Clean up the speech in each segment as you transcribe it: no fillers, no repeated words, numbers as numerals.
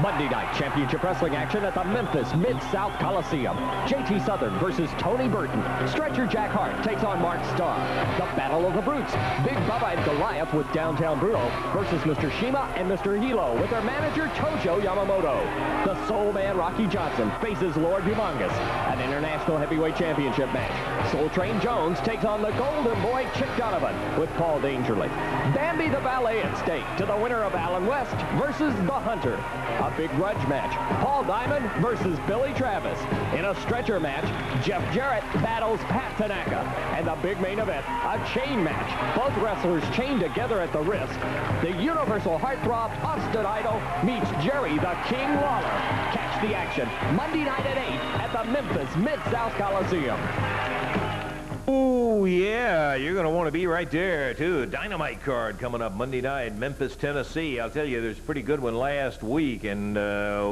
Monday night championship wrestling action at the Memphis Mid-South Coliseum. JT Southern versus Tony Burton. Stretcher Jack Hart takes on Mark Starr. The Battle of the Brutes. Big Bubba and Goliath with Downtown Bruno versus Mr. Shima and Mr. Hilo with their manager Tojo Yamamoto. The Soul Man Rocky Johnson faces Lord Humongous. An International Heavyweight Championship match. Soul Train Jones takes on the Golden Boy Chick Donovan with Paul Dangerly. Bambi the Ballet at stake to the winner of Alan West versus The Hunter. A big grudge match. Paul Diamond versus Billy Travis. In a stretcher match, Jeff Jarrett battles Pat Tanaka. And the big main event, a chain match. Both wrestlers chained together at the wrist. The Universal Heartthrob Austin Idol meets Jerry the King Lawler. Catch the action Monday night at 8 at the Memphis Mid-South Coliseum. Oh, yeah, you're going to want to be right there, too. Dynamite card coming up Monday night, Memphis, Tennessee. I'll tell you, there's a pretty good one last week, and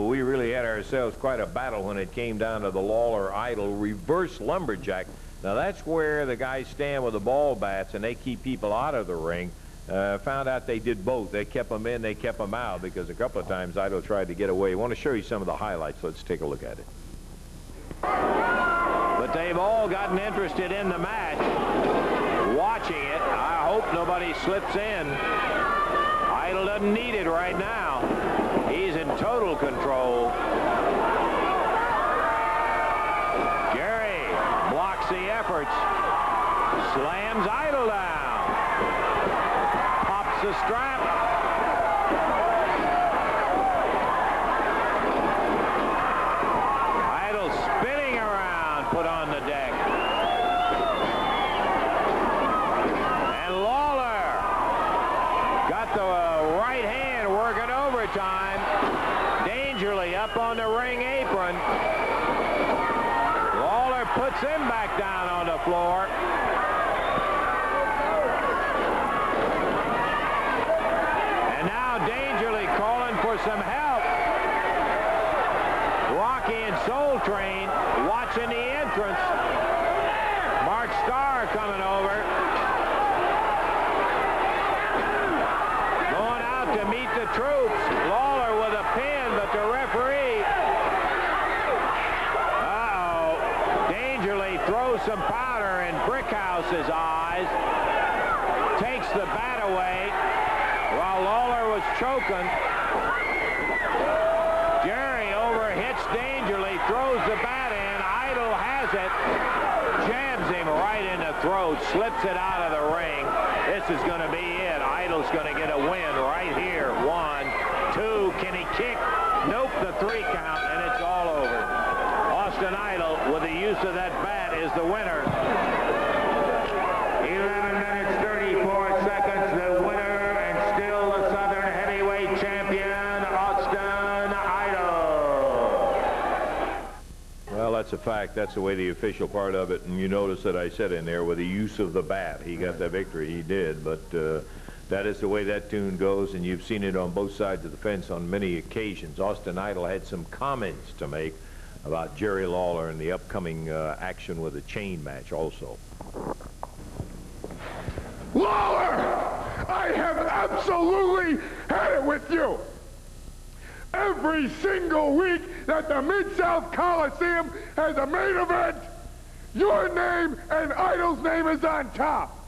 we really had ourselves quite a battle when it came down to the Lawler Idol Reverse Lumberjack. Now, that's where the guys stand with the ball bats, and they keep people out of the ring. Found out they did both. They kept them in, they kept them out, because a couple of times Idol tried to get away. I want to show you some of the highlights. Let's take a look at it. But they've all gotten interested in the match, watching it. I hope nobody slips in. Idol doesn't need it right now. He's in total control. Jerry blocks the efforts. Slams Idol down. Pops the strap. Put on the deck. And Lawler got the right hand working overtime. Dangerly up on the ring apron. Lawler puts him back down on the floor. And now Dangerly calling for some help. Rocky and Soul Train watching the entrance. Mark Starr coming over. Going out to meet the troops. Lawler with a pin, but the referee. Uh-oh. Dangerly throws some powder in Brickhouse's eyes. Takes the bat away while Lawler was choking. Jerry overhits Dangerly, throws the bat in. Idol has it, jabs him right in the throat, slips it out of the ring. This is going to be it. Idol's going to get a win right here. 1, 2. Can he kick? Nope, the 3 count, and it's all over. Austin Idol, with the use of that bat, is the winner. 11 minutes, 34 seconds. The winner, and still the Southern Heavyweight Champion, Austin Idol. Well, that's a fact. That's the way the official part of it. And you notice that I said in there with the use of the bat. He got the victory. He did. But that is the way that tune goes. And you've seen it on both sides of the fence on many occasions. Austin Idol had some comments to make about Jerry Lawler and the upcoming action with a chain match also. Lawler! I have absolutely had it with you. Every single week that the Mid-South Coliseum has a main event, your name and Idol's name is on top.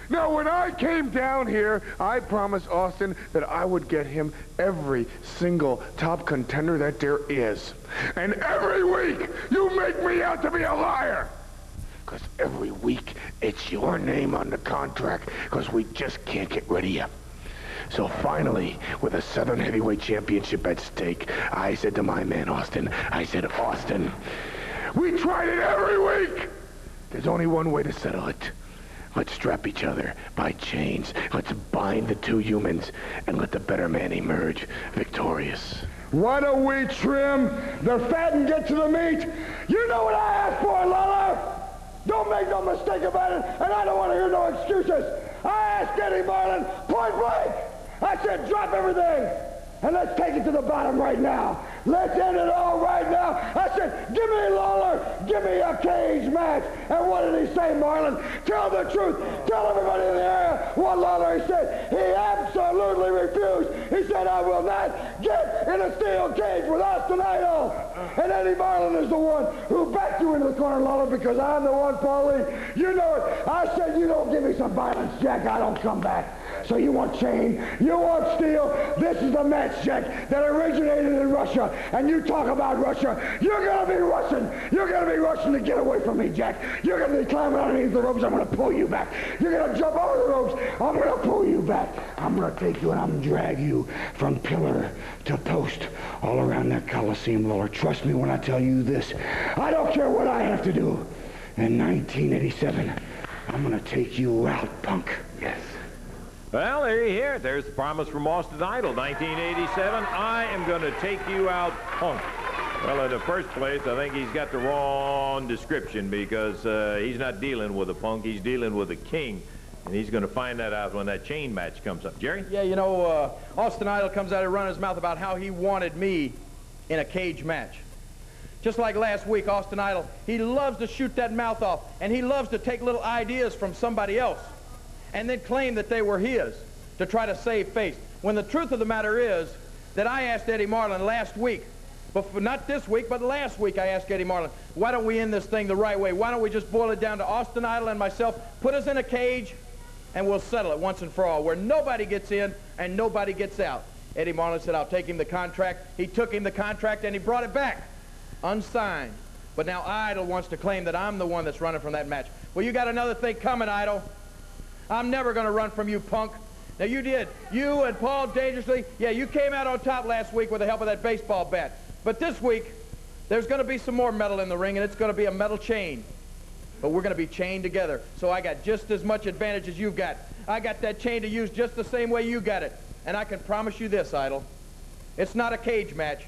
Now, when I came down here, I promised Austin that I would get him every single top contender that there is. And every week, you make me out to be a liar. Because every week, it's your name on the contract, because we just can't get rid of you. So finally, with a Southern Heavyweight Championship at stake, I said to my man, Austin, I said, Austin, we tried it every week. There's only one way to settle it. Let's strap each other by chains. Let's bind the two humans and let the better man emerge victorious. Why don't we trim the fat and get to the meat? You know what I asked for, Lawler. Don't make no mistake about it, and I don't want to hear no excuses. I asked Eddie Marlin point blank. I said, drop everything. And let's take it to the bottom right now. Let's end it all right now. I said, give me Lawler, give me a cage match. And what did he say, Marlon? Tell the truth. Tell everybody in the area what Lawler said. He absolutely refused. He said, I will not get in a steel cage with Austin Idol. And Eddie Marlin is the one who backed you into the corner, Lawler, because I'm the one, Paulie. You know it. I said, you don't give me some violence, Jack, I don't come back. So you want chain, you want steel. This is the match, Jack, that originated in Russia. And you talk about Russia, you're going to be Russian. You're going to be Russian to get away from me, Jack. You're going to be climbing underneath the ropes. I'm going to pull you back. You're going to jump over the ropes. I'm going to pull you back. I'm going to take you and I'm going to drag you from pillar to post all around that Coliseum, Lawler. Trust me when I tell you this. I don't care what I have to do. In 1987, I'm going to take you out, punk. Yes. Well, there you hear it. There's the promise from Austin Idol, 1987. I am going to take you out, punk. Well, in the first place, I think he's got the wrong description because he's not dealing with a punk. He's dealing with a king. And he's going to find that out when that chain match comes up. Jerry? Yeah, you know, Austin Idol comes out and runs his mouth about how he wanted me in a cage match. Just like last week, Austin Idol, he loves to shoot that mouth off, and he loves to take little ideas from somebody else and then claim that they were his to try to save face. When the truth of the matter is that I asked Eddie Marlin last week, but not this week, but last week I asked Eddie Marlin, why don't we end this thing the right way? Why don't we just boil it down to Austin Idol and myself, put us in a cage, and we'll settle it once and for all, where nobody gets in and nobody gets out. Eddie Marlin said, I'll take him the contract. He took him the contract and he brought it back, unsigned. But now Idol wants to claim that I'm the one that's running from that match. Well, you got another thing coming, Idol. I'm never going to run from you, punk. Now, you did. You and Paul Dangerously, yeah, you came out on top last week with the help of that baseball bat. But this week, there's going to be some more metal in the ring, and it's going to be a metal chain. But we're going to be chained together. So I got just as much advantage as you've got. I got that chain to use just the same way you got it. And I can promise you this, Idol. It's not a cage match,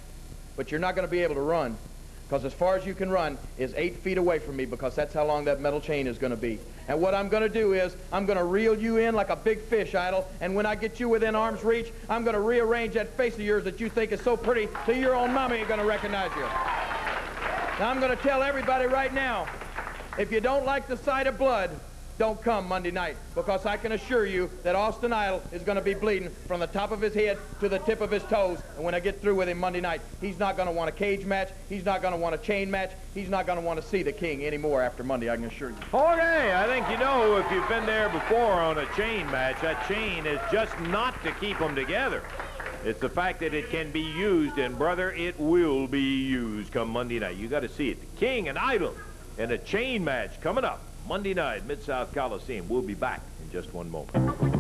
but you're not going to be able to run. Because as far as you can run is 8 feet away from me, because that's how long that metal chain is going to be. And what I'm going to do is I'm going to reel you in like a big fish, Idol. And when I get you within arm's reach, I'm going to rearrange that face of yours that you think is so pretty till your own mama ain't going to recognize you. Now I'm going to tell everybody right now, if you don't like the sight of blood, don't come Monday night, because I can assure you that Austin Idol is going to be bleeding from the top of his head to the tip of his toes. And when I get through with him Monday night, he's not going to want a cage match. He's not going to want a chain match. He's not going to want to see the king anymore after Monday, I can assure you. Okay, I think you know if you've been there before on a chain match, that chain is just not to keep them together. It's the fact that it can be used, and brother, it will be used come Monday night. You got to see it. The King and Idol in a chain match coming up Monday night, Mid-South Coliseum. We'll be back in just one moment.